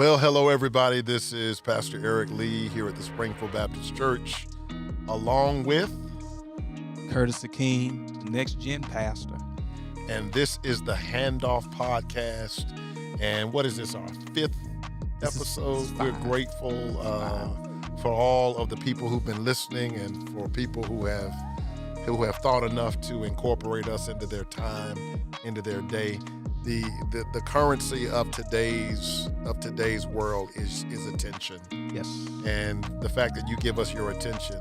Well, hello, everybody. This is Pastor Eric Lee here at the Springfield Baptist Church, along with, Curtis Akeem, the next gen pastor. and this is the Handoff podcast. And what is this, our fifth episode? We're grateful for all of the people who've been listening and for people who have thought enough to incorporate us into their time, into their day. The currency of today's world is attention. Yes. And the fact that you give us your attention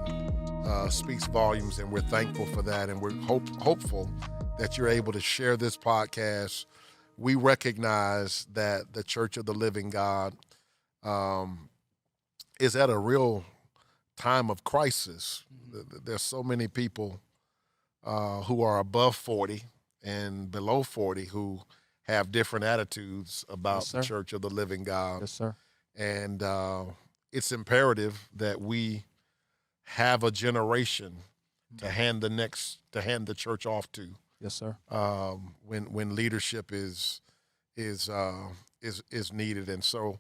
speaks volumes, and we're thankful for that, and we're hopeful that you're able to share this podcast. We recognize that the Church of the Living God is at a real time of crisis. There's so many people who are above 40 and below 40 who have different attitudes about the Church of the Living God. Yes, sir. And it's imperative that we have a generation to hand the church off to. Yes, sir. When leadership is needed. And so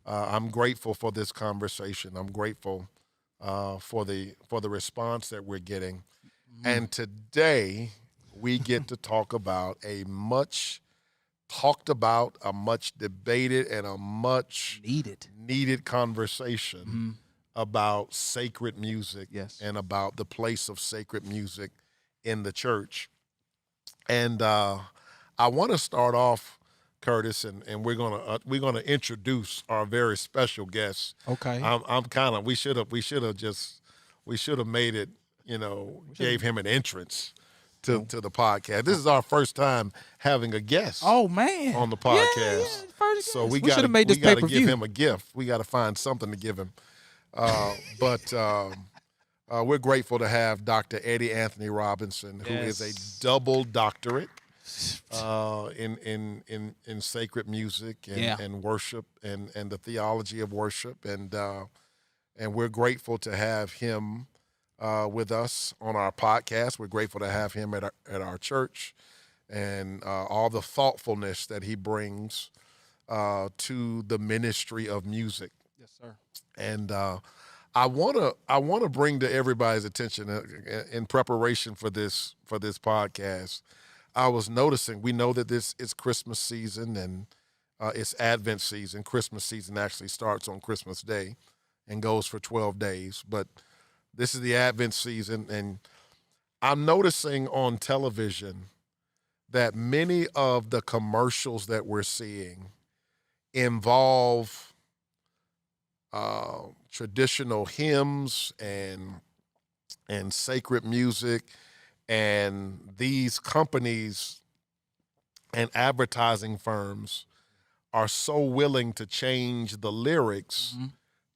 I'm grateful for this conversation. I'm grateful for the response that we're getting. And today we get to talk about a much talked about, a much debated, and a much needed conversation about sacred music. Yes. And about the place of sacred music in the church. And I want to start off, Curtis, and we're gonna introduce our very special guest. Okay. We should have made it, gave him an entrance to the podcast. This is our first time having a guest. Oh man, on the podcast. Yeah, first so guest. we got to give him a gift. We got to find something to give him. But we're grateful to have Dr. Eddie Anthony Robinson, who is a double doctorate in sacred music and worship and the theology of worship, and we're grateful to have him with us on our podcast. We're grateful to have him at our church, and all the thoughtfulness that he brings to the ministry of music. Yes, sir. And I wanna bring to everybody's attention in preparation for this podcast. I was noticing, we know that this is Christmas season and it's Advent season. Christmas season actually starts on Christmas Day and goes for 12 days, but this is the Advent season, and I'm noticing on television that many of the commercials that we're seeing involve traditional hymns and sacred music, and these companies and advertising firms are so willing to change the lyrics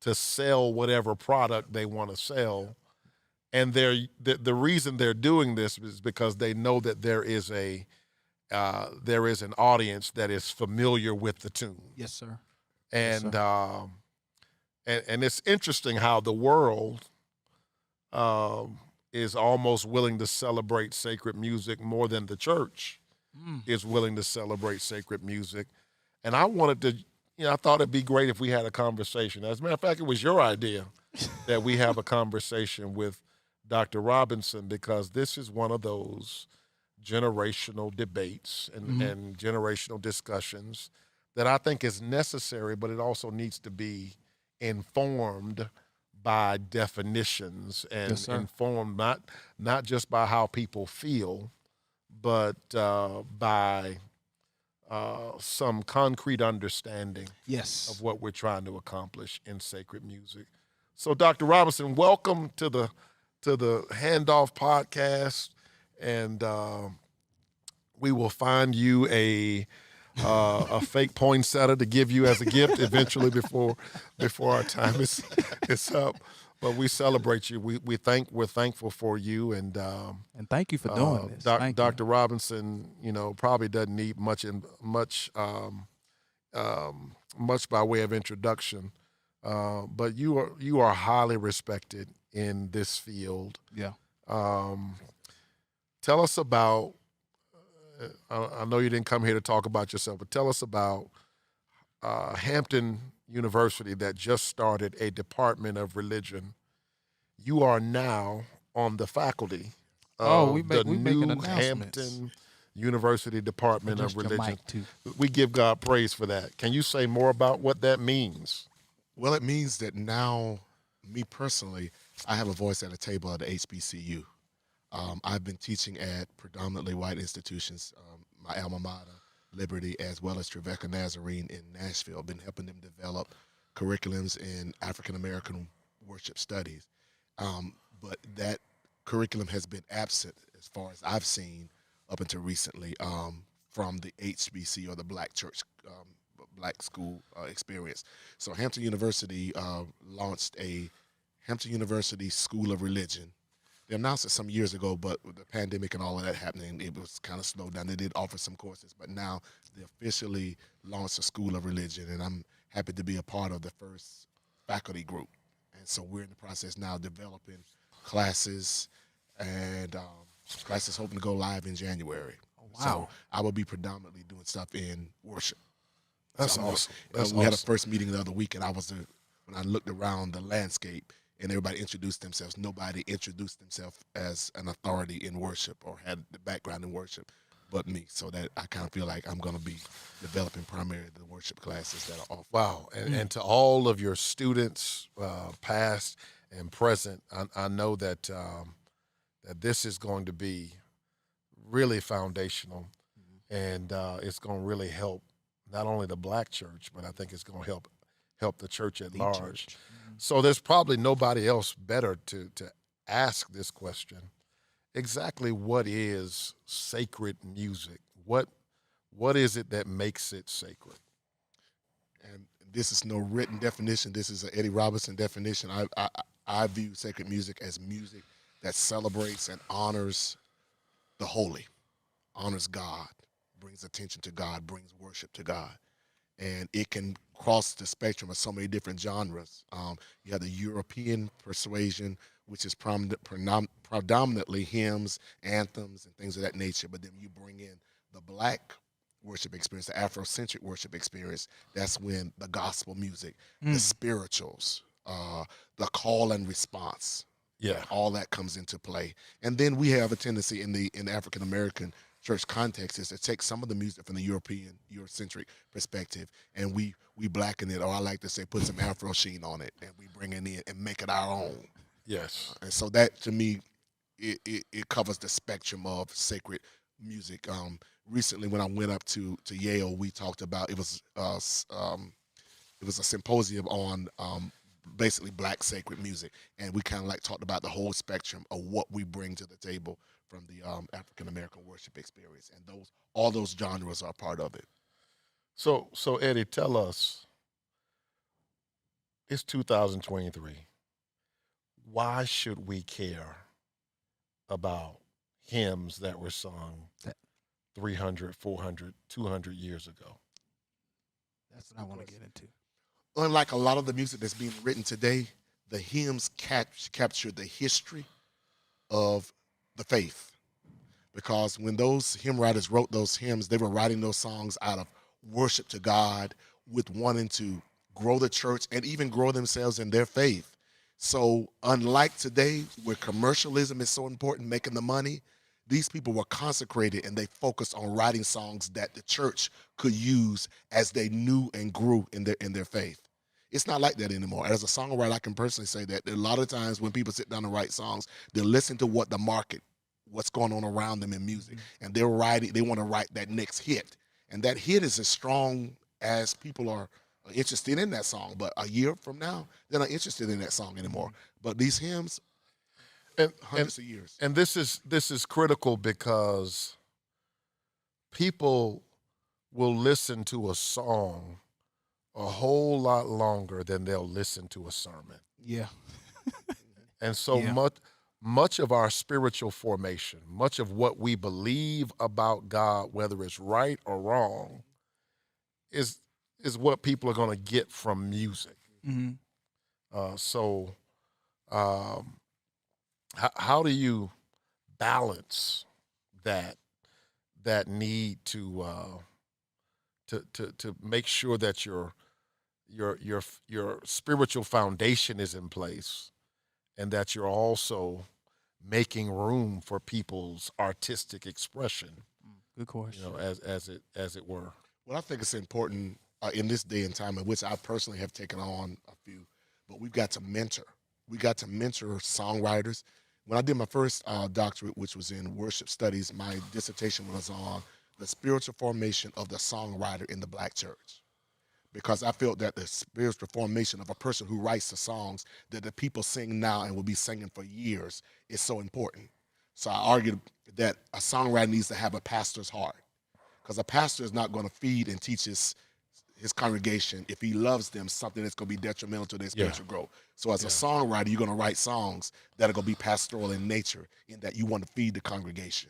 to sell whatever product they want to sell. And the reason they're doing this is because they know that there is an audience that is familiar with the tune. Yes, sir. And and it's interesting how the world is almost willing to celebrate sacred music more than the church is willing to celebrate sacred music. And I wanted to, I thought it'd be great if we had a conversation. As a matter of fact, it was your idea that we have a conversation with Dr. Robinson, because this is one of those generational debates and generational discussions that I think is necessary, but it also needs to be informed by definitions and informed not just by how people feel, but by some concrete understanding of what we're trying to accomplish in sacred music. So, Dr. Robinson, welcome to the Handoff podcast, and we will find you a fake poinsettia to give you as a gift eventually before our time is up. But we celebrate you. We're thankful for you, and thank you for doing this. Dr. Robinson, probably doesn't need much by way of introduction, but you are highly respected in this field. Yeah. Tell us about. I know you didn't come here to talk about yourself, but tell us about Hampton University that just started a Department of Religion. You are now on the faculty Oh, of the we making new announcements. Hampton University Department of Adjust your Religion. mic too. We give God praise for that. Can you say more about what that means? Well, it means that now, me personally, I have a voice at the table at the HBCU. I've been teaching at predominantly white institutions, my alma mater, Liberty, as well as Trevecca Nazarene in Nashville. Been helping them develop curriculums in African American worship studies. But that curriculum has been absent, as far as I've seen, up until recently, from the HBC or the Black Church, Black School experience. So Hampton University launched a Hampton University School of Religion. They announced it some years ago, but with the pandemic and all of that happening, it was kind of slowed down. They did offer some courses, but now they officially launched a School of Religion, and I'm happy to be a part of the first faculty group. And so we're in the process now of developing classes, and classes hoping to go live in January. Oh, So wow. I will be predominantly doing stuff in worship. That's So awesome. That's we had a awesome. first meeting the other week, and when I looked around the landscape and everybody introduced themselves, nobody introduced themselves as an authority in worship or had the background in worship but me. So that I kind of feel like I'm going to be developing primarily the worship classes that are offered. Wow. And to all of your students, past and present, I know that that this is going to be really foundational, and it's going to really help not only the Black church, but I think it's going to help the church at large. church. So there's probably nobody else better to ask this question. Exactly what is sacred music? What is it that makes it sacred? And this is no written definition. This is an Eddie Robinson definition. I view sacred music as music that celebrates and honors the holy, honors God, brings attention to God, brings worship to God. And it can cross the spectrum of so many different genres. You have the European persuasion, which is predominantly hymns, anthems, and things of that nature. But then you bring in the Black worship experience, the Afrocentric worship experience. That's when the gospel music, the spirituals, the call and response, Yeah. all that comes into play. And then we have a tendency in the African American church context is to take some of the music from the Eurocentric perspective, and we blacken it, or I like to say put some Afro sheen on it, and we bring it in and make it our own. Yes. And so that, to me, it covers the spectrum of sacred music. Recently, when I went up to Yale, we talked about, it was a symposium on basically Black sacred music, and we kind of like talked about the whole spectrum of what we bring to the table from the African American worship experience, and all those genres are part of it. So Eddie, tell us, it's 2023. Why should we care about hymns that were sung 300, 400, 200 years ago? That's what I want to get into. Unlike a lot of the music that's being written today, the hymns capture the history of the faith. Because when those hymn writers wrote those hymns, they were writing those songs out of worship to God, with wanting to grow the church and even grow themselves in their faith. So unlike today, where commercialism is so important, making the money, these people were consecrated and they focused on writing songs that the church could use as they knew and grew in their faith. It's not like that anymore. As a songwriter, I can personally say that a lot of times when people sit down and write songs, they listen to what the market, what's going on around them in music, and they want to write that next hit. And that hit is as strong as people are interested in that song. But a year from now, they're not interested in that song anymore. But these hymns, hundreds of years. And this is critical because people will listen to a song a whole lot longer than they'll listen to a sermon. Yeah. And so much of our spiritual formation, much of what we believe about God, whether it's right or wrong, is what people are going to get from music. Mm-hmm. How do you balance that need to make sure that you're your spiritual foundation is in place, and that you're also making room for people's artistic expression, Good question. as it were. Well, I think it's important in this day and time in which I personally have taken on a few, but we've got to mentor. We got to mentor songwriters. When I did my first doctorate, which was in worship studies, my dissertation was on the spiritual formation of the songwriter in the black church. Because I felt that the spiritual formation of a person who writes the songs that the people sing now and will be singing for years is so important. So I argued that a songwriter needs to have a pastor's heart, because a pastor is not going to feed and teach his congregation if he loves them something that's going to be detrimental to their spiritual growth. So as a songwriter, you're going to write songs that are going to be pastoral in nature, in that you want to feed the congregation.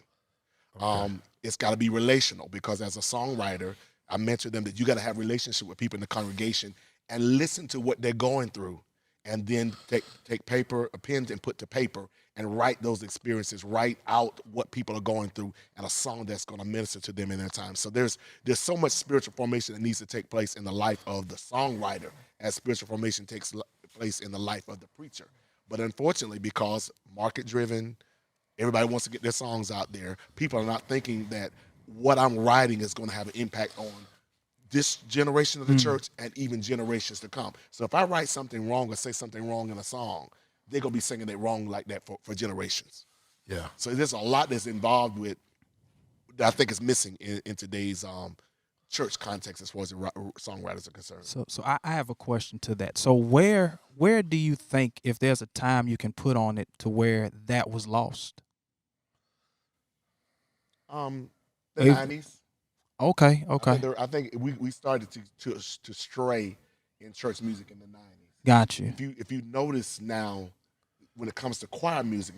Okay. It's got to be relational, because as a songwriter, I mentioned them that you got to have relationship with people in the congregation and listen to what they're going through, and then take paper, a pen, and put to paper and write those experiences, write out what people are going through, and a song that's going to minister to them in their time. So there's so much spiritual formation that needs to take place in the life of the songwriter, as spiritual formation takes place in the life of the preacher. But unfortunately, because market-driven, everybody wants to get their songs out there, people are not thinking that what I'm writing is going to have an impact on this generation of the church and even generations to come. So if I write something wrong or say something wrong in a song, they're going to be singing it wrong like that for generations. Yeah. So there's a lot that's involved with that I think is missing in today's church context as far as the songwriters are concerned. So I have a question to that. So where do you think, if there's a time you can put on it, to where that was lost? The 90s. Okay. I think we started to stray in church music in the 90s. Got you. If you notice now, when it comes to choir music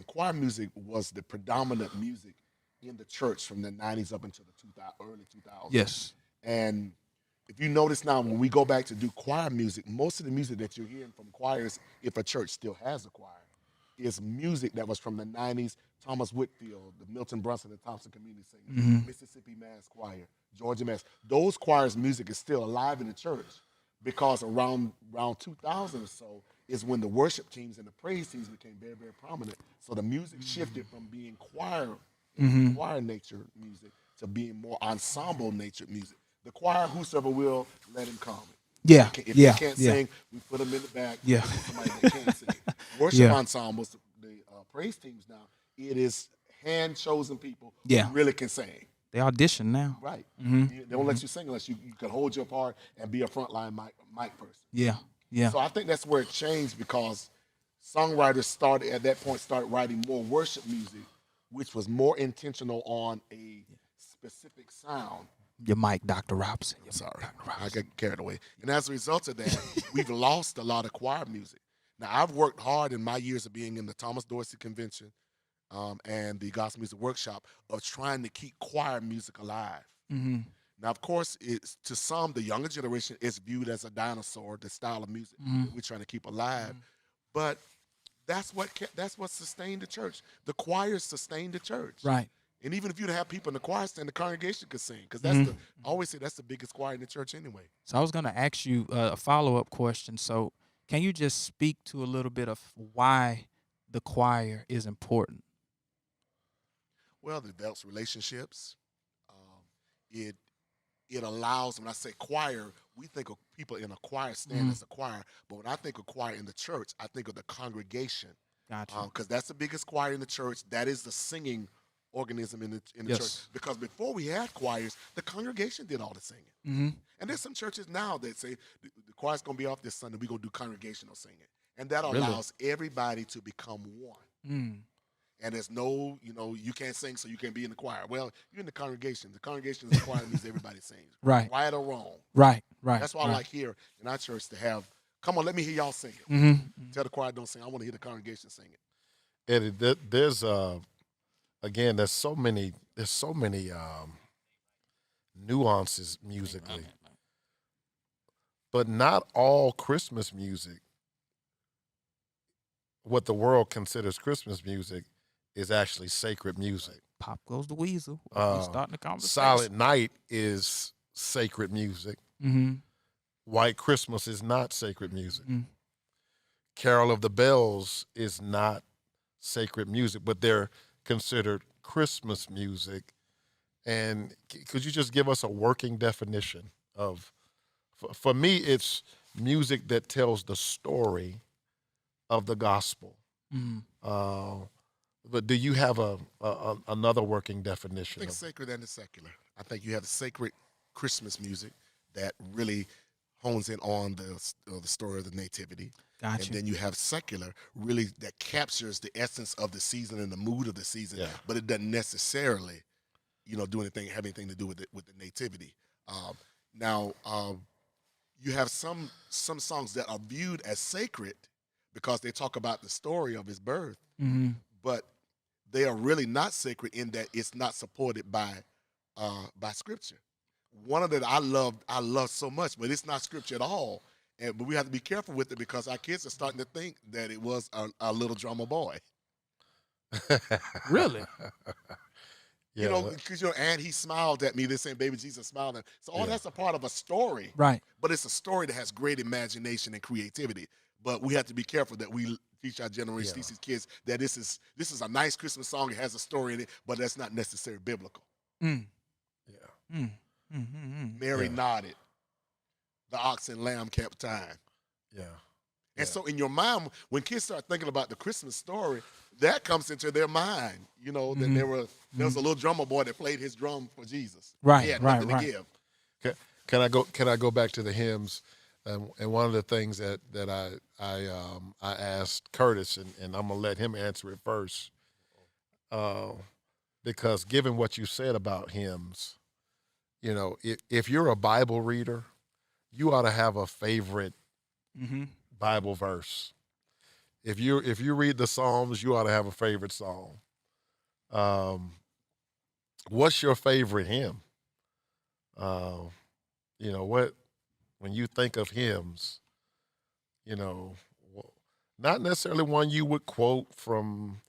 was the predominant music in the church from the 90s up until the early 2000s. Yes. And if you notice now, when we go back to do choir music, most of the music that you're hearing from choirs, if a church still has a choir, is music that was from the 90s. Thomas Whitfield, the Milton Brunson and Thompson Community Singers, Mississippi Mass Choir, Georgia Mass. Those choirs' music is still alive in the church, because around 2000 or so is when the worship teams and the praise teams became very, very prominent. So the music shifted from being choir nature music to being more ensemble nature music. The choir, whosoever will, let him come. Yeah. If they can't sing, we put them in the back. Yeah. Somebody that can sing. Worship ensembles, the praise teams now, it is hand-chosen people who really can sing. They audition now. Right. They don't let you sing unless you can hold your part and be a frontline mic person. Yeah. So I think that's where it changed, because songwriters started writing more worship music, which was more intentional on a specific sound. Your mic, Dr. Robson. Sorry, I got carried away. And as a result of that, we've lost a lot of choir music. Now, I've worked hard in my years of being in the Thomas Dorsey Convention and the Gospel Music Workshop of trying to keep choir music alive. Now, of course, it's, to some, the younger generation, it's viewed as a dinosaur, the style of music that we're trying to keep alive. But that's what sustained the church. The choirs sustained the church. Right. And even if you don't have people in the choir stand, the congregation could sing, because I always say that's the biggest choir in the church anyway. So I was going to ask you a follow-up question. So can you just speak to a little bit of why the choir is important? Well, it develops relationships. It allows, when I say choir, we think of people in a choir stand as a choir, but when I think of choir in the church, I think of the congregation. Gotcha. Because that's the biggest choir in the church. That is the singing organism in the church. Because before we had choirs, the congregation did all the singing. And there's some churches now that say the choir's going to be off this Sunday, we're going to do congregational singing. And that allows everybody to become one. And there's no, you can't sing, so you can't be in the choir. Well, you're in the congregation. The congregation is the choir, means everybody sings. Right. Right or wrong. Right. That's why I like here in our church to have, come on, let me hear y'all sing it. Tell the choir don't sing. I want to hear the congregation sing it. Eddie, there's again, there's so many nuances musically, but not all Christmas music, what the world considers Christmas music, is actually sacred music. Pop goes the weasel. We're starting the conversation. Silent Night is sacred music. White Christmas is not sacred music. Mm. Carol of the Bells is not sacred music, but they're considered Christmas music. And could you just give us a working definition of, for me, it's music that tells the story of the gospel. Mm. But do you have another working I definition? think sacred and the secular. I think you have sacred Christmas music that really hones in on the story of the nativity. Gotcha. And then you have secular, really that captures the essence of the season and the mood of the season, Yeah. but it doesn't necessarily, do have anything to do with the nativity. Now, you have some songs that are viewed as sacred because they talk about the story of his birth, Mm-hmm. but they are really not sacred in that it's not supported by scripture. One of that I love so much, but it's not scripture at all. But we have to be careful with it because our kids are starting to think that it was a little drummer boy. Really? Yeah. Because and he smiled at me. They're saying baby Jesus smiled at me. So all Yeah. that's a part of a story. Right. But it's a story that has great imagination and creativity. But we have to be careful that we teach our generation, teach these kids that this is a nice Christmas song. It has a story in it, but that's not necessarily biblical. Mm. Yeah. Mm. Mm-hmm. Mary Yeah. nodded. The ox and lamb kept time. Yeah. And so in your mind, when kids start thinking about the Christmas story, that comes into their mind, that there was a little drummer boy that played his drum for Jesus. Right, He had right, nothing right. to give. Can I go back to the hymns? And one of the things that I asked Curtis, and I'm gonna let him answer it first, because given what you said about hymns, if you're a Bible reader, you ought to have a favorite Mm-hmm. Bible verse. If you read the Psalms, you ought to have a favorite psalm. What's your favorite hymn? What, when you think of hymns, not necessarily one you would quote from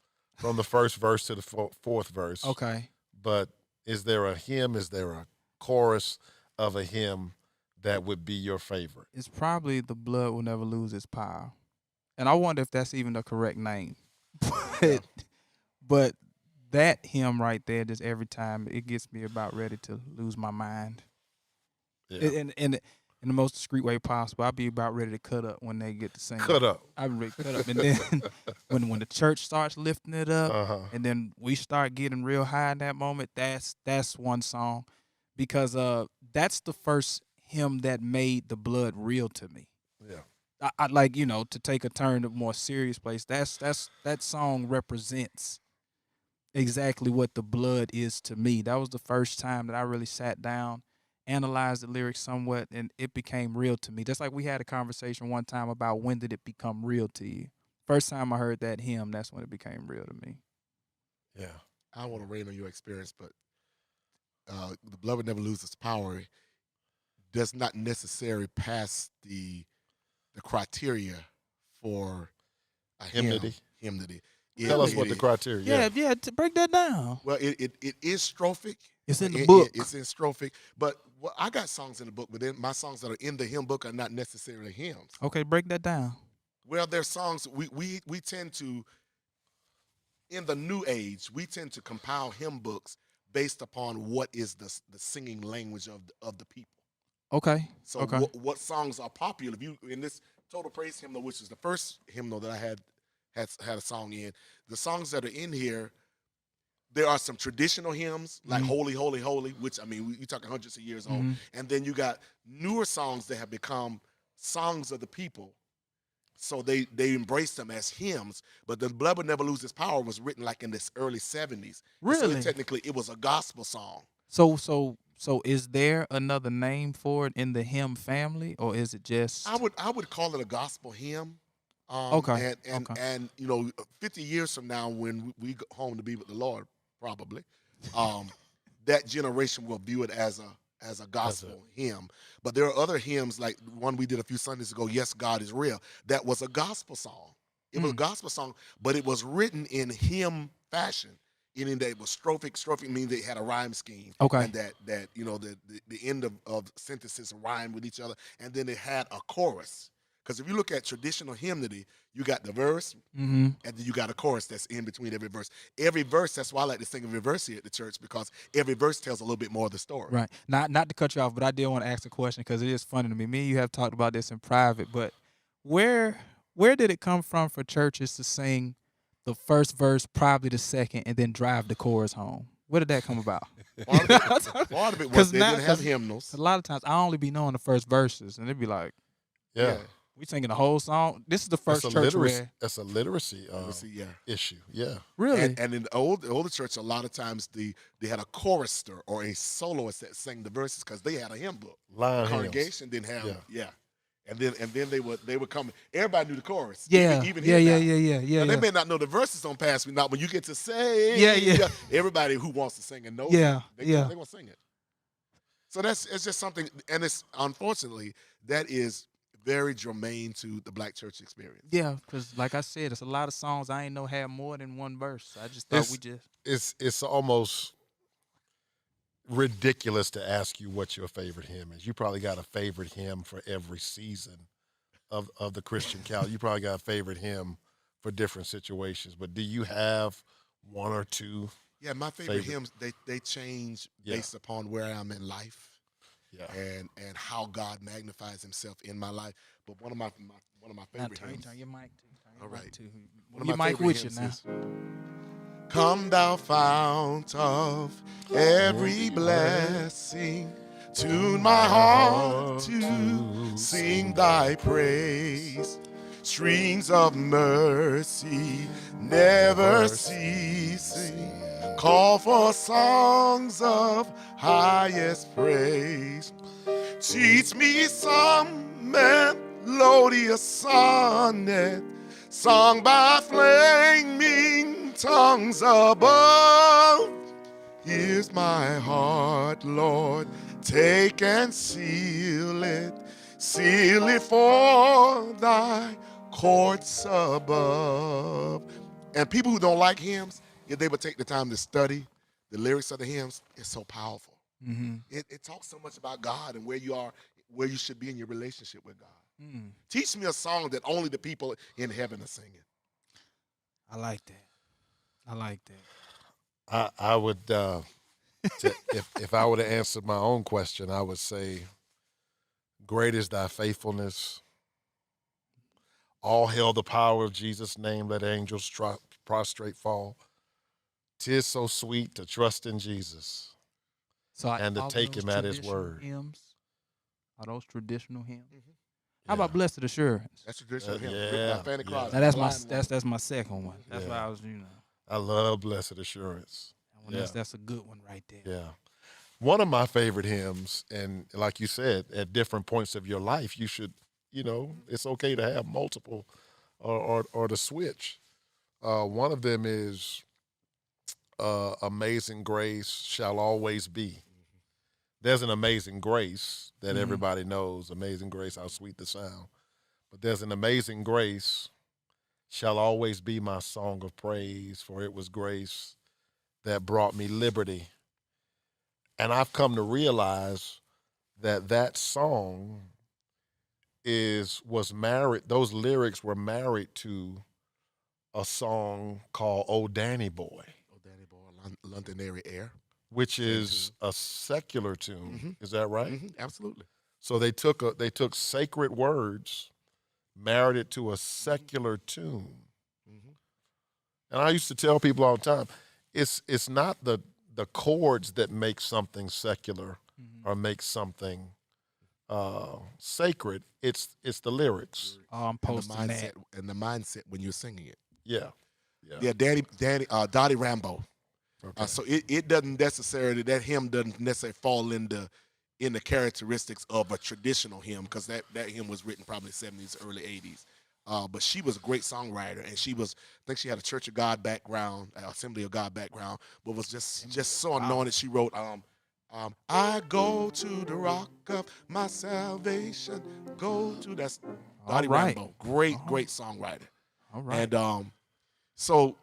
the first verse to the fourth verse. Okay. But is there a hymn? Is there a chorus of a hymn that would be your favorite? It's probably The Blood Will Never Lose Its Power. And I wonder if that's even the correct name. But that hymn right there, just every time, it gets me about ready to lose my mind. Yeah. In the most discreet way possible. I'll be about ready to cut up when they get to sing. Cut up. I'll be ready to cut up. And then when the church starts lifting it up, Uh-huh. and then we start getting real high in that moment, that's one song. Because that's the first hymn that made the blood real to me. Yeah. I like, to take a turn to a more serious place. That song represents exactly what the blood is to me. That was the first time that I really sat down, analyzed the lyrics somewhat, and it became real to me. Just like we had a conversation one time about when did it become real to you. First time I heard that hymn, that's when it became real to me. Yeah. I don't want to rain on your experience, but the blood would never lose its power. Does not necessarily pass the criteria for a Hymnody. Hymnody. Tell us what the criteria. Yeah, to break that down. Well, it is strophic. It's in the book. It's in strophic. But I got songs in the book, but then my songs that are in the hymn book are not necessarily hymns. Okay, break that down. Well, there's songs we tend to, in the new age, we tend to compile hymn books based upon what is the singing language of the people. Okay. So okay. what songs are popular? If you in this Total Praise hymnal, which is the first hymnal that I had a song in, the songs that are in here, there are some traditional hymns like Holy, Holy, Holy, which you're talking hundreds of years old, and then you got newer songs that have become songs of the people. So they embrace them as hymns, but the Blood Will Never Lose Its Power was written like in this early 70s. Really? So technically, it was a gospel song. So is there another name for it in the hymn family, or is it just? I would call it a gospel hymn. Okay. And 50 years from now, when we go home to be with the Lord, probably, that generation will view it as a gospel hymn. But there are other hymns, like one we did a few Sundays ago, Yes, God is Real. That was a gospel song. It was a gospel song, but it was written in hymn fashion. Any that was strophic. Strophic means they had a rhyme scheme. Okay. And that the end of sentences rhyme with each other. And then it had a chorus. Because if you look at traditional hymnody, you got the verse, and then you got a chorus that's in between every verse. Every verse, that's why I like to sing a verse here at the church, because every verse tells a little bit more of the story. Right. Not to cut you off, but I did want to ask a question because it is funny to me. Me and you have talked about this in private, but where did it come from for churches to sing the first verse, probably the second, and then drive the chorus home? Where did that come about? Part of it was they didn't have hymnals. A lot of times I only be knowing the first verses, and it'd be like, Yeah. we singing the whole song. This is the first church where that's a literacy issue. Yeah. really. And in the older church, a lot of times they had a chorister or a soloist that sang the verses because they had a hymn book. Line The hymns. congregation didn't have And then they would come. Everybody knew the chorus. Yeah. Even Yeah. Now, they may not know the verses don't pass me. Not when you get to say. Everybody who wants to sing and knows they're gonna sing it. So it's just something, and it's unfortunately that is very germane to the black church experience. Yeah, because like I said, it's a lot of songs I ain't know had more than one verse. I just thought It's almost ridiculous to ask you what your favorite hymn is. You probably got a favorite hymn for every season of the Christian calendar. You probably got a favorite hymn for different situations. But do you have one or two? Yeah, my favorite hymns, they change based upon where I am in life. Yeah. And how God magnifies himself in my life. But one of my favorite hymns. Turn your mic too. All right. One of my mic with you now. Come thou fount of every blessing, tune my heart to sing thy praise. Streams of mercy never ceasing, call for songs of highest praise. Teach me some melodious sonnet, sung by flaming tongues above. Here's my heart, Lord, take and seal it for thy courts above. And people who don't like hymns, if they would take the time to study the lyrics of the hymns, it's so powerful. Mm-hmm. It talks so much about God and where you are, where you should be in your relationship with God. Teach me a song that only the people in heaven are singing. I like that. I would, if I were to answer my own question, I would say, great is thy faithfulness. All hail the power of Jesus' name. Let angels prostrate fall. 'Tis so sweet to trust in Jesus and to take him at his word. Hymns, are those traditional hymns? How about Blessed Assurance? That's traditional hymn. Yeah. Fanny Crosby. Now that's my second one. That's why I was, I love Blessed Assurance. That's a good one right there. Yeah. One of my favorite hymns, and like you said, at different points of your life, you should, it's okay to have multiple or to switch. One of them is Amazing Grace Shall Always Be. There's an Amazing Grace that everybody knows, Amazing Grace, how sweet the sound. But there's an Amazing Grace shall always be my song of praise, for it was grace that brought me liberty. And I've come to realize that song was married, those lyrics were married to a song called Oh Danny Boy. Oh Danny Boy, Londonderry Air. Which is a secular tune. Is that right? Absolutely. So they took sacred words, married it to a secular tune. And I used to tell people all the time, it's not the chords that make something secular or make something sacred. It's the lyrics. I'm posting that. And the mindset when you're singing it. Yeah. Dottie Rambo. Okay. So it doesn't necessarily, that hymn doesn't necessarily fall in the characteristics of a traditional hymn, because that hymn was written probably 70s, early 80s. But she was a great songwriter, and I think she had a Church of God background, Assembly of God background, but was just so anointed. She wrote, I go to the rock of my salvation, that's Dottie Rambo. Great songwriter. All right. And so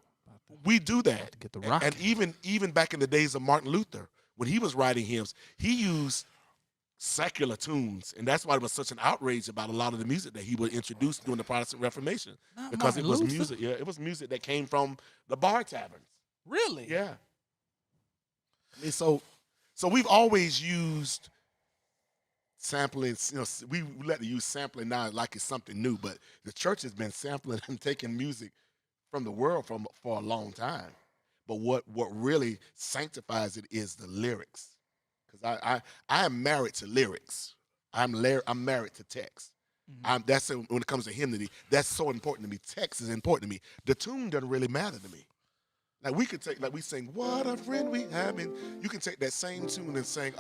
We do that. Get the rock. And even back in the days of Martin Luther, when he was writing hymns, he used secular tunes, and that's why it was such an outrage about a lot of the music that he would introduce during the Protestant Reformation, Not because Martin it was Luther. music. Yeah, it was music that came from the bar taverns. Really? Yeah. I mean, so we've always used sampling. We let the use sampling now like it's something new, but the church has been sampling and taking music from the world for a long time. But what really sanctifies it is the lyrics, because I am married to lyrics. I'm married to text. That's when it comes to hymnody. That's so important to me. Text is important to me. The tune doesn't really matter to me. Like we could take, like we sing, "What a friend we have," and you can take that same tune and sing,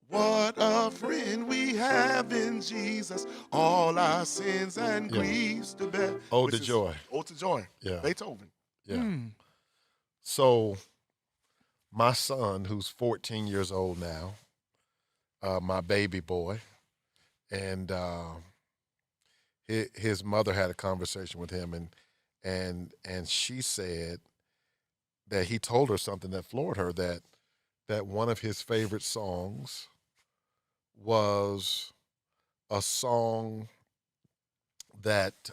"What a friend we have in Jesus, all our sins and griefs to bear." Ode to Joy. Ode to Joy. Yeah. Beethoven. Yeah. So my son, who's 14 years old now, my baby boy, and his mother had a conversation with him, and she said that he told her something that floored her, that one of his favorite songs was a song that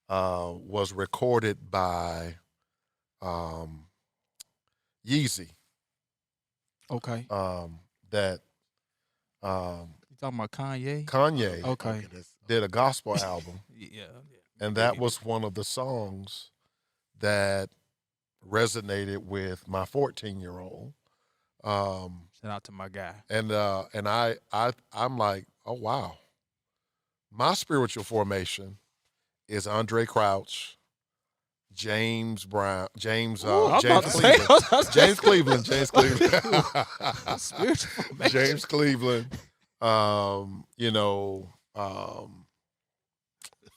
was recorded by Yeezy. Okay. That You talking about Kanye? Kanye Okay. did a gospel album, Yeah. and that was one of the songs that resonated with my 14-year-old. Shout out to my guy. And I'm like, oh wow. My spiritual formation is Andre Crouch, James Brown, James I'm about to say- Cleveland, James Cleveland, Spiritual formation. James Cleveland,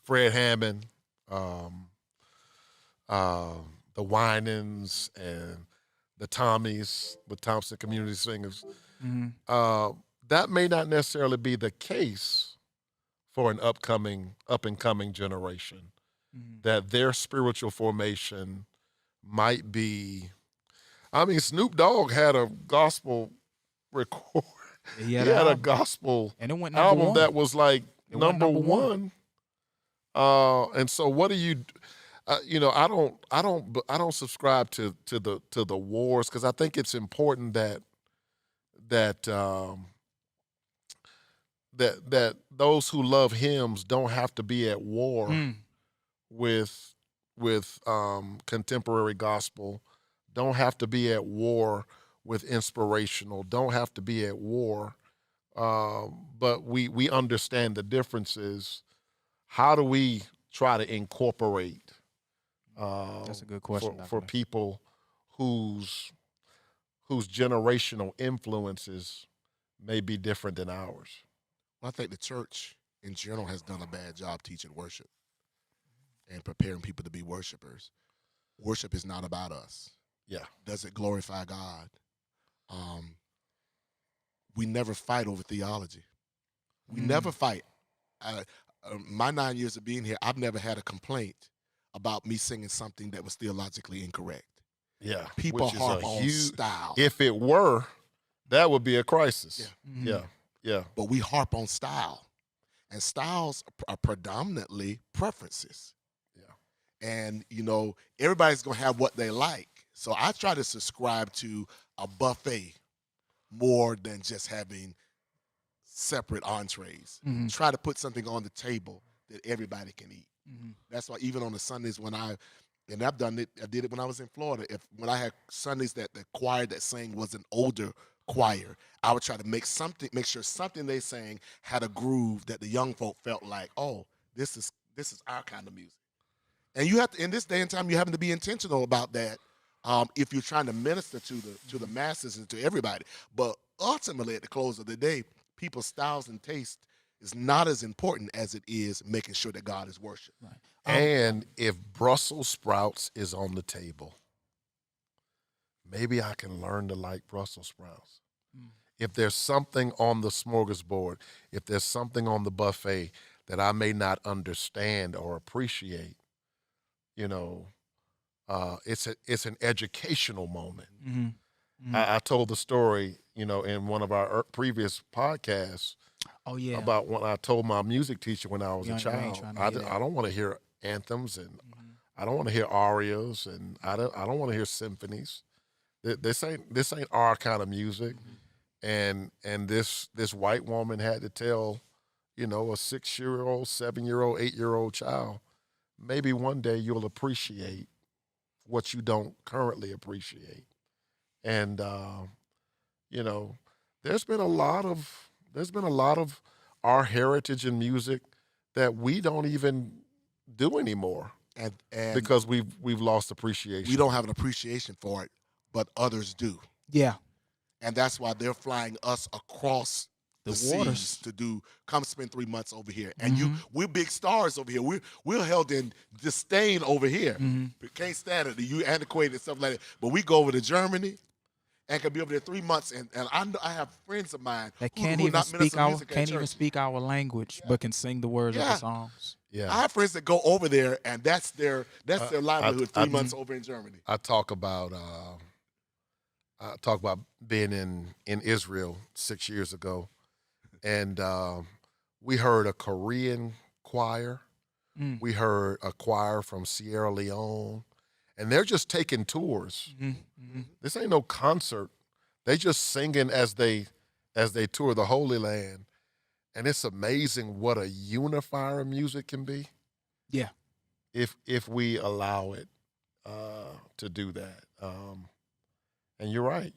Fred Hammond, the Winans and the Tommies with Thompson Community Singers. That may not necessarily be the case for an up and coming generation. That their spiritual formation might be. I mean, Snoop Dogg had a gospel record. He He had, had a album. gospel And it went number album one. that was like It went number number one. one. And so, what do you? I don't subscribe to the wars, because I think it's important that those who love hymns don't have to be at war with contemporary gospel, don't have to be at war with inspirational, don't have to be at war, but we understand the differences. How do we try to incorporate? That's a good question, for Dr. people whose generational influences may be different than ours. Well, I think the church in general has done a bad job teaching worship and preparing people to be worshipers. Worship is not about us. Yeah. Does it glorify God? We never fight over theology. We never fight. My 9 years of being here, I've never had a complaint about me singing something that was theologically incorrect. Yeah. People which is harp a on huge, style. If it were, that would be a crisis. Yeah. But we harp on style. And styles are predominantly preferences. Yeah. And, everybody's going to have what they like. So I try to subscribe to a buffet more than just having separate entrees. Try to put something on the table that everybody can eat. That's why even on the Sundays and I've done it, I did it when I was in Florida. When I had Sundays that the choir that sang was an older choir, I would try to make sure something they sang had a groove that the young folk felt like, oh, this is our kind of music. And you have to, in this day and time, you having to be intentional about that. If you're trying to minister to the masses and to everybody. But ultimately, at the close of the day, people's styles and taste is not as important as it is making sure that God is worshipped. Right. And if Brussels sprouts is on the table, maybe I can learn to like Brussels sprouts. If there's something on the smorgasbord, if there's something on the buffet that I may not understand or appreciate, you know, it's an educational moment. Mm-hmm. Mm-hmm. I told the story, in one of our previous podcasts Oh yeah. about when I told my music teacher when I was a We ain't child, trying to I, hear that. I don't want to hear anthems, and Mm-hmm. I don't want to hear arias, and I don't want to hear symphonies. This ain't our kind of music. And this white woman had to tell, a 6-year-old, 7-year-old, 8-year-old child, maybe one day you'll appreciate what you don't currently appreciate. And you know, there's been a lot of our heritage in music that we don't even do anymore And because we've lost we appreciation. don't have an appreciation for it, but others do. Yeah. And that's why they're flying us across The the waters. seas to come spend 3 months over here. And Mhm. we're big stars over here. We're held in disdain over here. Mhm. We can't stand it. You antiquated stuff like that. But we go over to Germany and can be over there 3 months. And I have friends of mine That who can't are even not speak ministers of our music at can't even church. speak our language, but can sing the words of Yeah. the songs. Yeah. I have friends that go over there, and that's their livelihood. I- 3 months over in Germany. I talk about being in Israel 6 years ago, and we heard a Korean choir. Mm. We heard a choir from Sierra Leone, and they're just taking tours. Mhm. Mhm. This ain't no concert. They just singing as they tour the Holy Land, and it's amazing what a unifier of music can be. Yeah. If we allow it to do that. And you're right.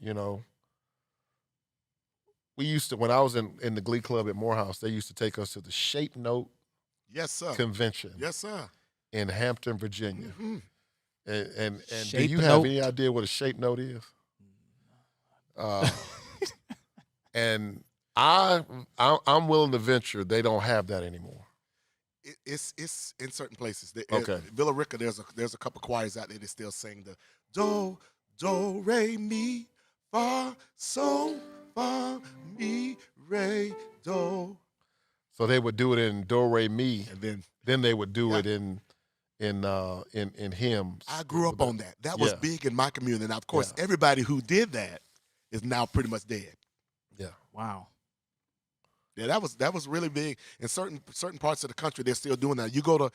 We used to, when I was in the Glee Club at Morehouse, they used to take us to the Shape Note Yes, sir. Convention Yes, sir. in Hampton, Virginia. Mhm. And do Shape you have Note? any idea what a shape note is? Uh, and I'm willing to venture they don't have that anymore. It's in certain places. Okay. Villa Rica, there's a couple choirs out there that still sing the do re mi fa sol fa mi re do, So they would do it in do re mi, and then they would do Yeah. it in hymns. I grew up on that. That was Yeah. big in my community. Now, of course, Yeah. everybody who did that is now pretty much dead. Yeah. Wow. Yeah, that was really big in certain parts of the country. They're still doing that. You go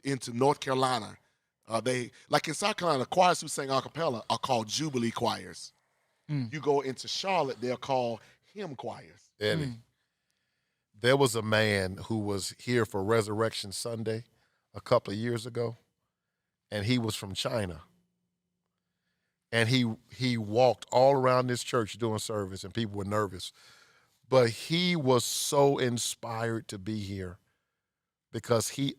into North Carolina, they like in South Carolina, choirs who sing a cappella are called Jubilee choirs. Mm. You go into Charlotte, they're called hymn choirs. Eddie, Mm. there was a man who was here for Resurrection Sunday a couple of years ago, and he was from China. And he walked all around this church doing service, and people were nervous. But he was so inspired to be here because he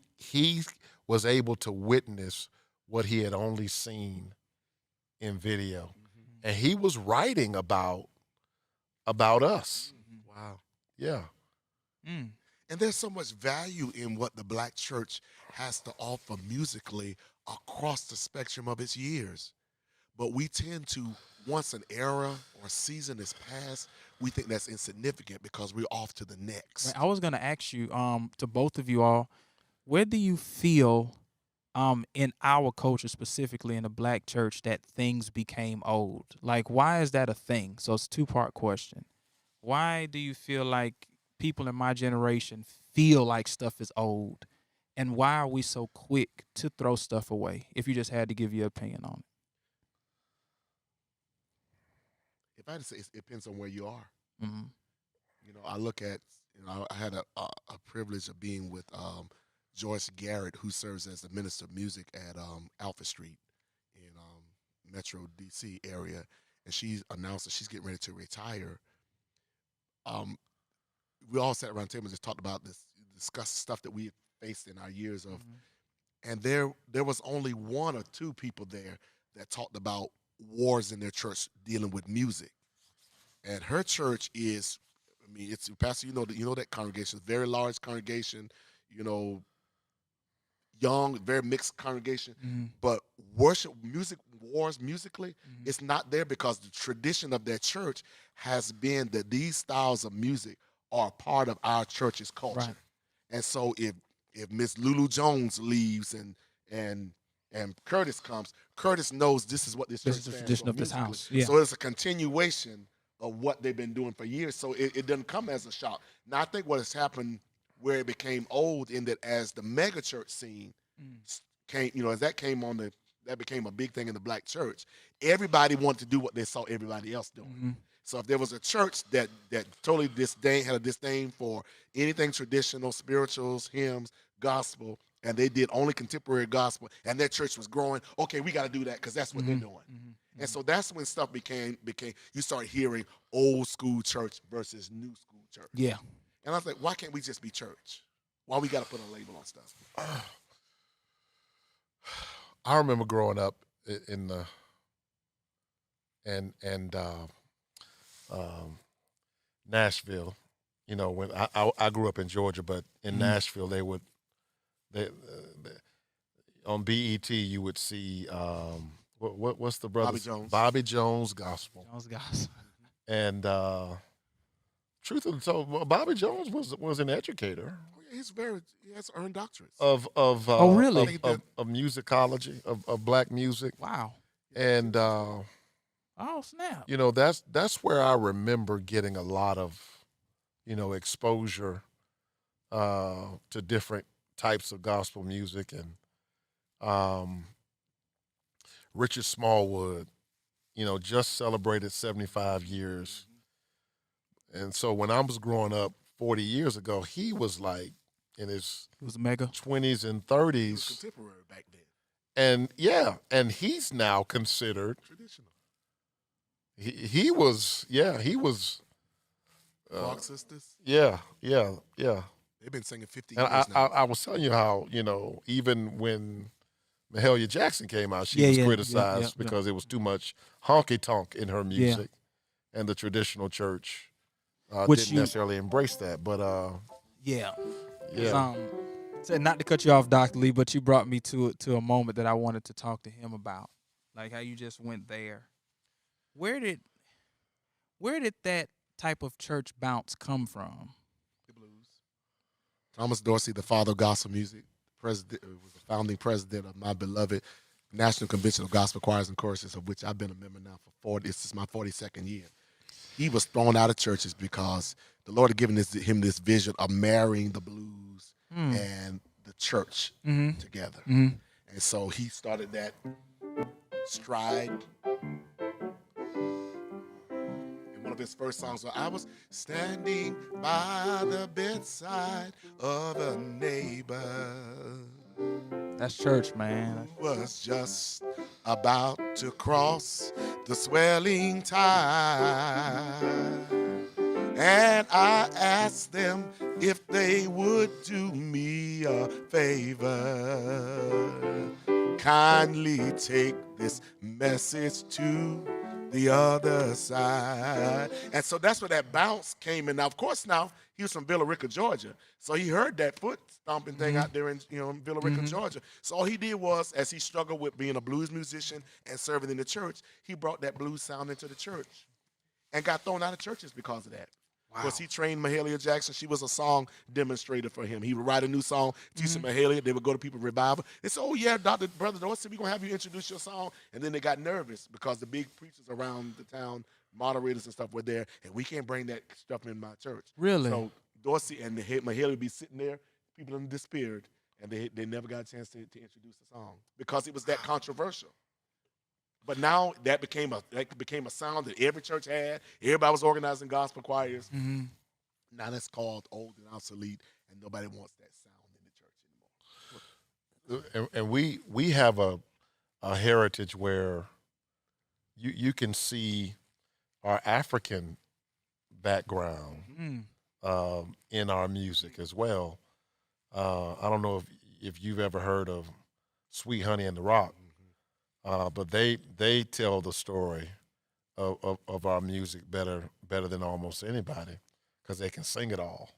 was able to witness what he had only seen in video. And he was writing about us. Wow. Yeah. Mm. And there's so much value in what the black church has to offer musically across the spectrum of its years. But we tend to, once an era or season is past, we think that's insignificant because we're off to the next. I was gonna ask you, to both of you all, where do you feel, in our culture, specifically in the black church, that things became old? Like, why is that a thing? So it's a 2-part question. Why do you feel like people in my generation feel like stuff is old? And why are we so quick to throw stuff away? If you just had to give your opinion on If I had to say, it depends on where you are. it. Mm-hmm. I look at, I had a privilege of being with Joyce Garrett, who serves as the minister of music at Alpha Street in Metro DC area, and she's announced that she's getting ready to retire. We all sat around the table and just talked about this, discussed stuff that we faced in our years of, and there was only one or two people there that talked about wars in their church dealing with music. And her church is, it's Pastor, you know that congregation, very large congregation, young, very mixed congregation. Mm-hmm. But worship music wars musically, Mm-hmm. it's not there because the tradition of their church has been that these styles of music are a part of our church's culture. Right. And so if Miss Lulu Jones leaves and and Curtis comes, Curtis knows this is what this church This is the stands tradition for of this musically. house. Yeah. So it's a continuation of what they've been doing for years. So it doesn't come as a shock. Now I think what has happened where it became old in that as the mega church scene came, as that came on that became a big thing in the black church. Everybody wanted to do what they saw everybody else doing. So if there was a church that totally had a disdain for anything traditional, spirituals, hymns, gospel, and they did only contemporary gospel, and their church was growing, okay, we got to do that because that's what they're doing. And so that's when stuff became you start hearing old school church versus new school church. Yeah. And I was like, why can't we just be church? Why we got to put a label on stuff? I remember growing up in the Nashville. When I grew up in Georgia, but in Nashville they on BET you would see what's the brothers Bobby Jones Gospel. And truth be told, Bobby Jones was an educator. He has earned doctorates of really? of musicology of black music. Wow. And oh snap. That's where I remember getting a lot of exposure to different types of gospel music. And Richard Smallwood just celebrated 75 years. And so when I was growing up 40 years ago, he was like in his was mega 20s and 30s. He was contemporary back then. And he's now considered traditional. He was Rock Sisters. Yeah. They've been singing 50 And years now. I was telling you how, even when Mahalia Jackson came out, she was criticized because it was too much honky tonk in her music. And the traditional church didn't necessarily embrace that. But so not to cut you off, Dr. Lee, but you brought me to a moment that I wanted to talk to him about. Like how you just went there. Where did that type of church bounce come from? The blues. Thomas Dorsey, the father of gospel music, was the founding president of my beloved National Convention of Gospel Choirs and Choruses, of which I've been a member now for this is my 42nd year. He was thrown out of churches because the Lord had given him this vision of marrying the blues and the church together. And so he started that stride. One of his first songs was, I was standing by the bedside of a neighbor. That's church, man. Was just about to cross the swelling tide. And I asked them if they would do me a favor. Kindly take this message to the other side. And so that's where that bounce came in. Now, of course, he was from Villa Rica, Georgia. So he heard that foot stomping thing out there in Villa Rica, Georgia. So all he did was, as he struggled with being a blues musician and serving in the church, he brought that blues sound into the church and got thrown out of churches because of that. Wow. Because he trained Mahalia Jackson. She was a song demonstrator for him. He would write a new song, teach Mahalia. They would go to people revival. They said, oh, yeah, Brother Dorsey, we're going to have you introduce your song. And then they got nervous because the big preachers around the town, moderators and stuff were there, and we can't bring that stuff in my church. Really? So Dorsey and Mahalia would be sitting there. People had disappeared, and they never got a chance to introduce the song because it was that controversial. But now that became a sound that every church had. Everybody was organizing gospel choirs. Now that's called old and obsolete, and nobody wants that sound in the church anymore. And we have a heritage where you can see our African background in our music as well. I don't know if you've ever heard of Sweet Honey and the Rock. But they tell the story of our music better than almost anybody because they can sing it all.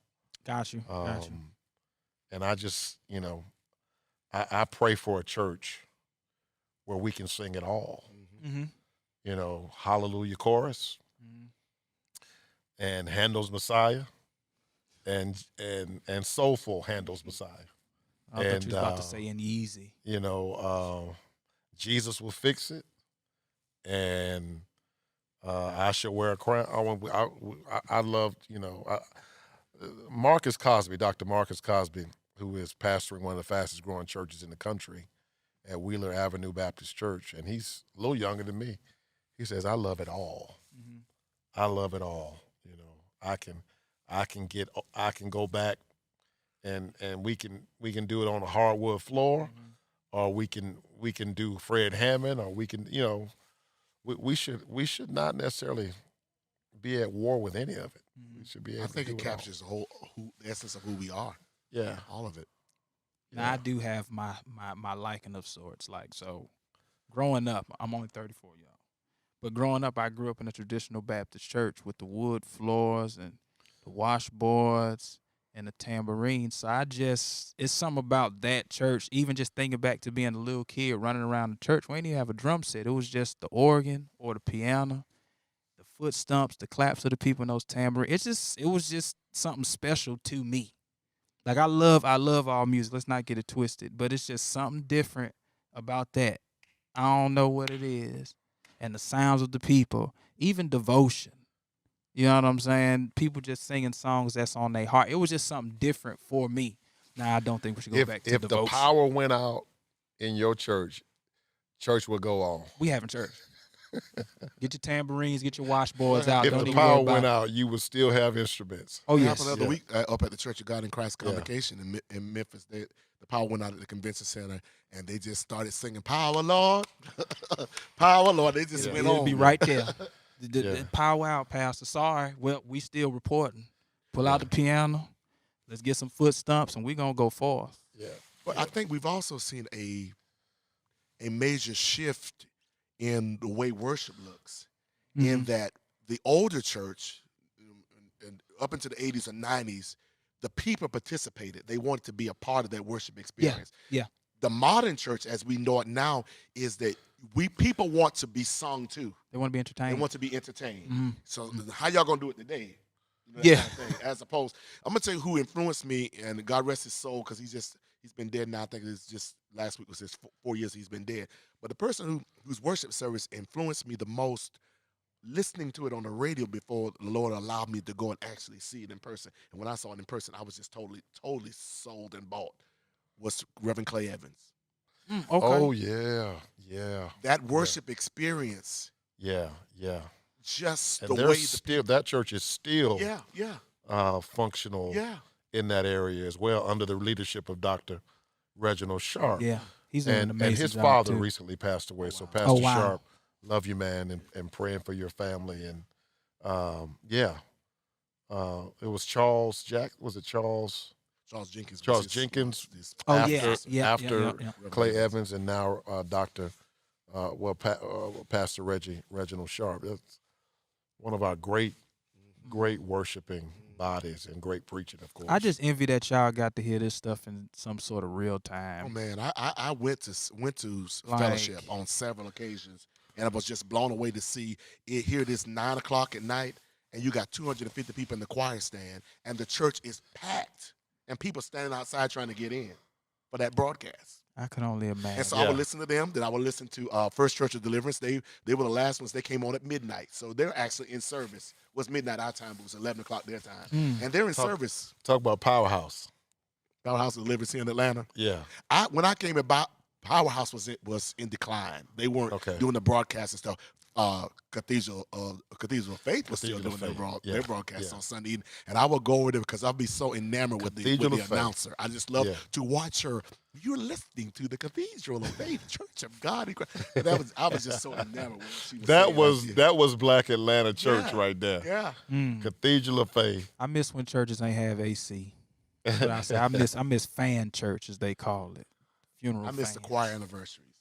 Got you. And I just, I pray for a church where we can sing it all. Hallelujah chorus and Handel's Messiah and soulful Handel's Messiah. I thought you was about to say in easy. Jesus will fix it, and I shall wear a crown. I loved, Marcus Cosby, Dr. Marcus Cosby, who is pastoring one of the fastest growing churches in the country at Wheeler Avenue Baptist Church, and he's a little younger than me. He says, "I love it all. Mm-hmm. I love it all. I can go back and we can do it on a hardwood floor, or we can do Fred Hammond, or we can, we should not necessarily be at war with any of it. We should be able I think to it do captures the essence of who we are. Yeah. All of it. Now I do have my liking of sorts. Like, so growing up, I'm only 34, y'all. But growing up, I grew up in a traditional Baptist church with the wood floors and the washboards and the tambourine. So it's something about that church. Even just thinking back to being a little kid running around the church, we didn't even have a drum set. It was just the organ or the piano, the foot stumps, the claps of the people in those tambourines. It was just something special to me. Like, I love all music. Let's not get it twisted. But it's just something different about that. I don't know what it is. And the sounds of the people, even devotion. You know what I'm saying? People just singing songs that's on their heart. It was just something different for me. Now, I don't think we should go back to devotion. If the power went out in your church would go on. We having church. Get your tambourines, get your washboards out. If Don't the even power worry about went it. out, you would still have instruments. Oh, It yes. happened the other week up at the Church of God in Christ Convocation in Memphis. The power went out at the convention center, and they just started singing, "Power, Lord, Power, Lord." They just went It'll on. be right there. The power out, Pastor. Sorry. Well, we still reporting. Pull out the piano. Let's get some foot stumps, and we're going to go forth. Yeah. But I think we've also seen a major shift in the way worship looks, in that the older church, and up into the 80s and 90s, the people participated. They wanted to be a part of that worship experience. Yeah. The modern church, as we know it now, is that people want to be sung to. They want to be entertained. They want to be entertained. Mhm. So how y'all gonna do it today? That Yeah. kind of thing. As opposed, I'm gonna tell you who influenced me, and God rest his soul, because he's been dead now. I think it's just last week was his 4 years he's been dead. But the person whose worship service influenced me the most, listening to it on the radio before the Lord allowed me to go and actually see it in person. And when I saw it in person, I was just totally sold and bought, was Reverend Clay Evans. Okay. Oh, yeah. That worship experience, Yeah. just And the they're way still, that church is still functional yeah. in that area as well, under the leadership of Dr. Reginald Sharp. Yeah. He's doing an amazing and his job, father too. recently passed away. So wow. Pastor Oh, wow. Sharp, love you, man, and praying for your family. And it was Charles Jenkins. Charles Jenkins. Oh, after yeah. Clay Evans, and now Dr. Pastor Reginald Sharp. That's one of our great worshiping bodies and great preaching, of course. I just envy that y'all got to hear this stuff in some sort of real time. Oh man, I went to Like- fellowship on several occasions, and I was just blown away to see it. Hear this 9 o'clock at night, and you got 250 people in the choir stand, and the church is packed, and people standing outside trying to get in for that broadcast. I can only imagine. And so I would listen to them. Then I would listen to First Church of Deliverance. They were the last ones. They came on at midnight, so they're actually in service. It was midnight our time, but it was 11 o'clock their time, and they're in service. Talk about Powerhouse. Powerhouse of Deliverance here in Atlanta. Yeah. When I came about, Powerhouse was in decline. They weren't doing the broadcast and stuff. Cathedral of Faith was still doing their broadcast on Sunday evening, and I would go over there because I'd be so enamored with the announcer. I just love to watch her. You're listening to the Cathedral of Faith, Church of God. And I was just so enamored with what she was saying. That was Black Atlanta church right there. Yeah. Cathedral of Faith. I miss when churches ain't have AC. That's what I say. I miss fan church, as they call it. Funeral. I miss the fans. choir anniversaries.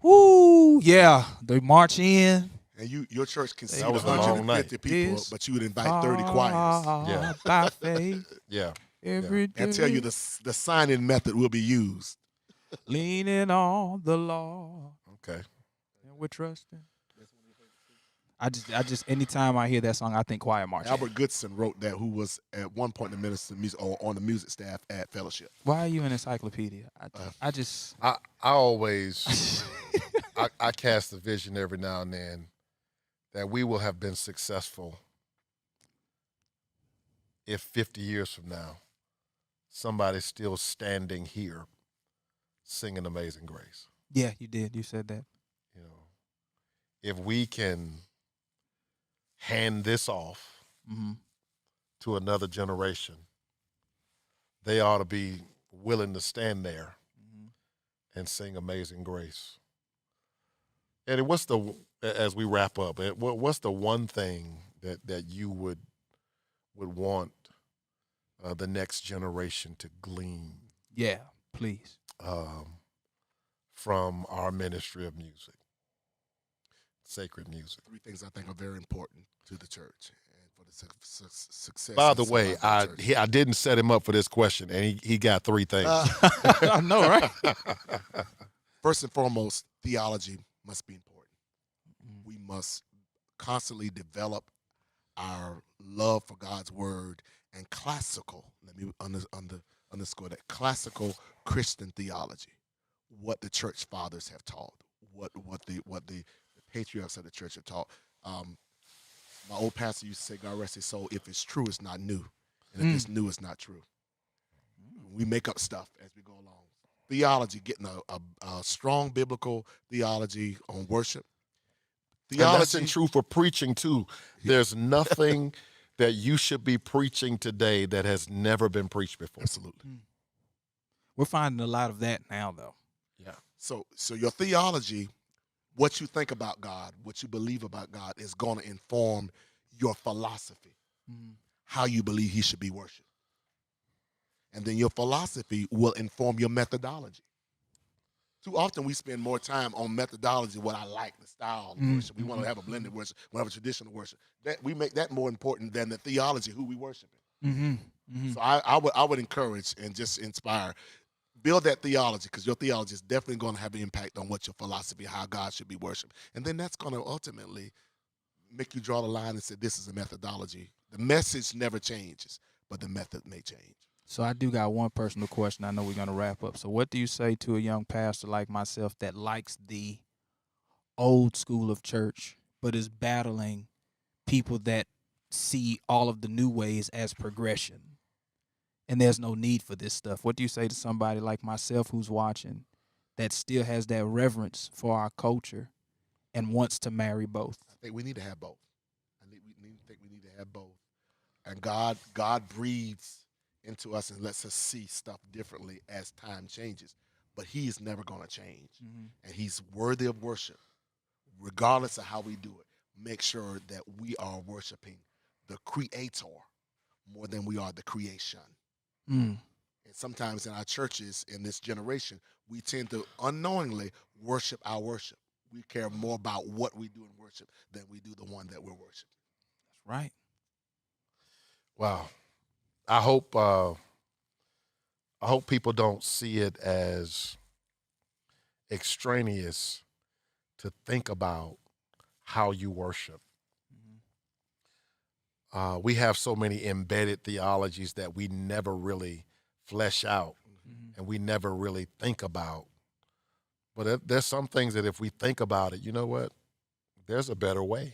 Woo, yeah. They march in. And your church can see That was a long 150 night. people, but you would invite 30 choirs. Yeah. By faith. Yeah. Every day. And tell you the sign-in method will be used. Leaning on the Lord. Okay. And we're trusting. I just anytime I hear that song, I think choir march. Albert Goodson wrote that, who was at one point the minister of music or on the music staff at Fellowship. Why are you an encyclopedia? I I always I cast the vision every now and then that we will have been successful if 50 years from now somebody's still standing here singing Amazing Grace. Yeah, you did. You said that. You know, if we can hand this off Mm-hmm. to another generation, they ought to be willing to stand there and sing Amazing Grace. Eddie, as we wrap up, what's the one thing that you would want the next generation to glean Yeah, please. from our ministry of music, sacred music? 3 things I think are very important to the church and for the success. By and the way, survival of the church. I didn't set him up for this question, and he got 3 things. I know, right? First and foremost, theology must be important. We must constantly develop our love for God's word and classical, let me underscore that, classical Christian theology, what the church fathers have taught, what the patriarchs of the church have taught. My old pastor used to say, God rest his soul, if it's true, it's not new. And if it's new, it's not true. We make up stuff as we go along. Theology, getting a strong biblical theology on worship. And that's true for preaching too. There's nothing that you should be preaching today that has never been preached before. Absolutely. We're finding a lot of that now, though. Yeah. So your theology, what you think about God, what you believe about God, is going to inform your philosophy, how you believe he should be worshiped. And then your philosophy will inform your methodology. Too often we spend more time on methodology, what I like, the style of worship. We want to have a blended worship, we want to have a traditional worship. That we make that more important than the theology, who we worshiping. So I would encourage and just inspire, build that theology, because your theology is definitely going to have an impact on what your philosophy, how God should be worshipped. And then that's going to ultimately make you draw the line and say, this is a methodology. The message never changes, but the method may change. So I do got one personal question. I know we're going to wrap up. So what do you say to a young pastor like myself that likes the old school of church, but is battling people that see all of the new ways as progression? And there's no need for this stuff. What do you say to somebody like myself who's watching that still has that reverence for our culture and wants to marry both? I think we need to have both. We need to have both. And God breathes into us and lets us see stuff differently as time changes. But he is never going to change. And he's worthy of worship, regardless of how we do it. Make sure that we are worshiping the creator more than we are the creation. And sometimes in our churches in this generation, we tend to unknowingly worship our worship. We care more about what we do in worship than we do the one that we're worshiping. That's right. Wow. I hope people don't see it as extraneous to think about how you worship. We have so many embedded theologies that we never really flesh out and we never really think about. But there's some things that if we think about it, you know what? There's a better way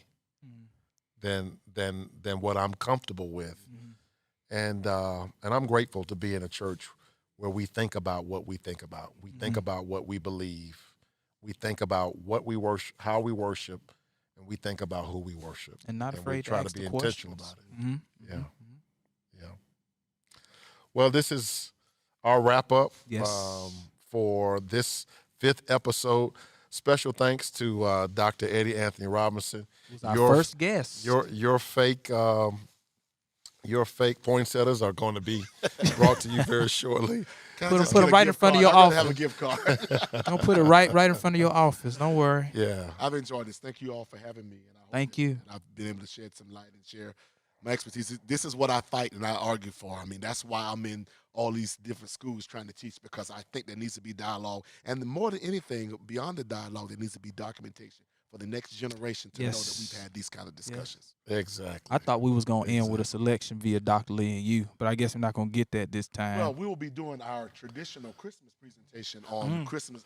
than what I'm comfortable with. And I'm grateful to be in a church where we think about what we think about. We think about what we believe. We think about what we worship, how we worship, and we think about who we worship. And not afraid we try to ask to be the intentional questions. about it. Yeah. Well, this is our wrap up for this 5th episode. Special thanks to Dr. Eddie Anthony Robinson. It was our first guest. Your fake poinsettias are going to be brought to you very shortly. Put them right in front of your office. office. Have a gift card. Don't put it right in front of your office. Don't worry. Yeah. I've enjoyed this. Thank you all for having me. And I hope Thank you. that I've been able to shed some light and share my expertise. This is what I fight and I argue for. I mean, that's why I'm in all these different schools trying to teach, because I think there needs to be dialogue. And more than anything, beyond the dialogue, there needs to be documentation for the next generation to know that Yes. we've had these kind of discussions. Exactly. I thought we was gonna end with a Exactly. selection via Dr. Lee and you, but I guess we're not gonna get that this time. Well, we will be doing our traditional Christmas presentation on Christmas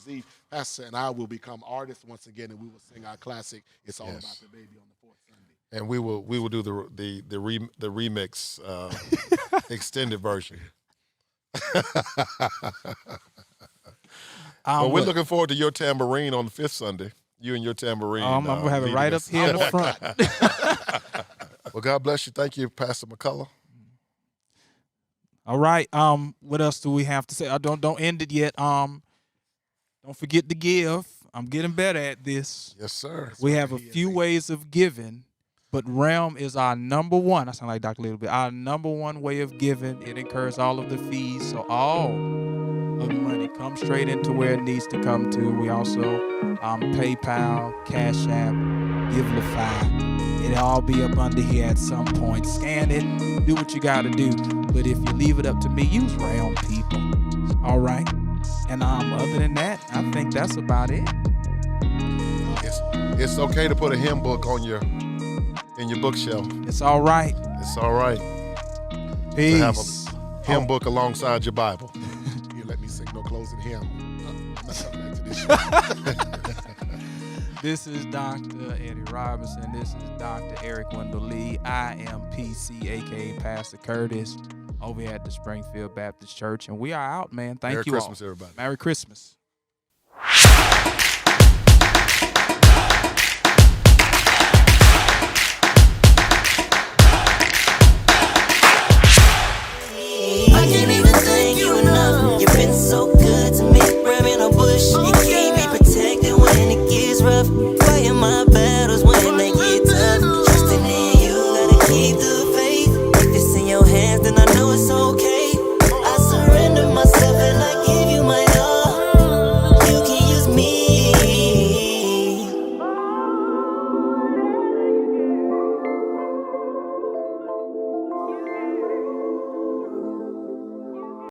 Eve. Pastor and I will become artists once again, and we will sing our classic "It's All Yes. About the Baby" on the fourth Sunday. And we will do the remix extended version. But we're looking forward to your tambourine on the fifth Sunday. You and your tambourine. I'm gonna have it right up here in the front. Well, God bless you. Thank you, Pastor McCullough. All right. What else do we have to say? Don't end it yet. Don't forget to give. I'm getting better at this. Yes, sir. We have a few ways of giving, but Realm is our number one. I sound like Dr. Lee a little bit. Our number one way of giving. It incurs all of the fees, so all of the money comes straight into where it needs to come to. We also PayPal, Cash App, Givelify. It'll all be up under here at some point. Scan it, do what you gotta do. But if you leave it up to me, use Realm, people. All right. And other than that, I think that's about it. It's okay to put a hymn book in your bookshelf. It's all right. It's all right Peace. to have a hymn book alongside your Bible. You let me sing no closing hymn. I'm not coming back to this show. This is Dr. Eddie Robinson. This is Dr. Eric Wendell Lee. I am PC, aka Pastor Curtis, over here at the Springfield Baptist Church. And we are out, man. Thank Merry you Christmas, all. everybody. Merry Christmas.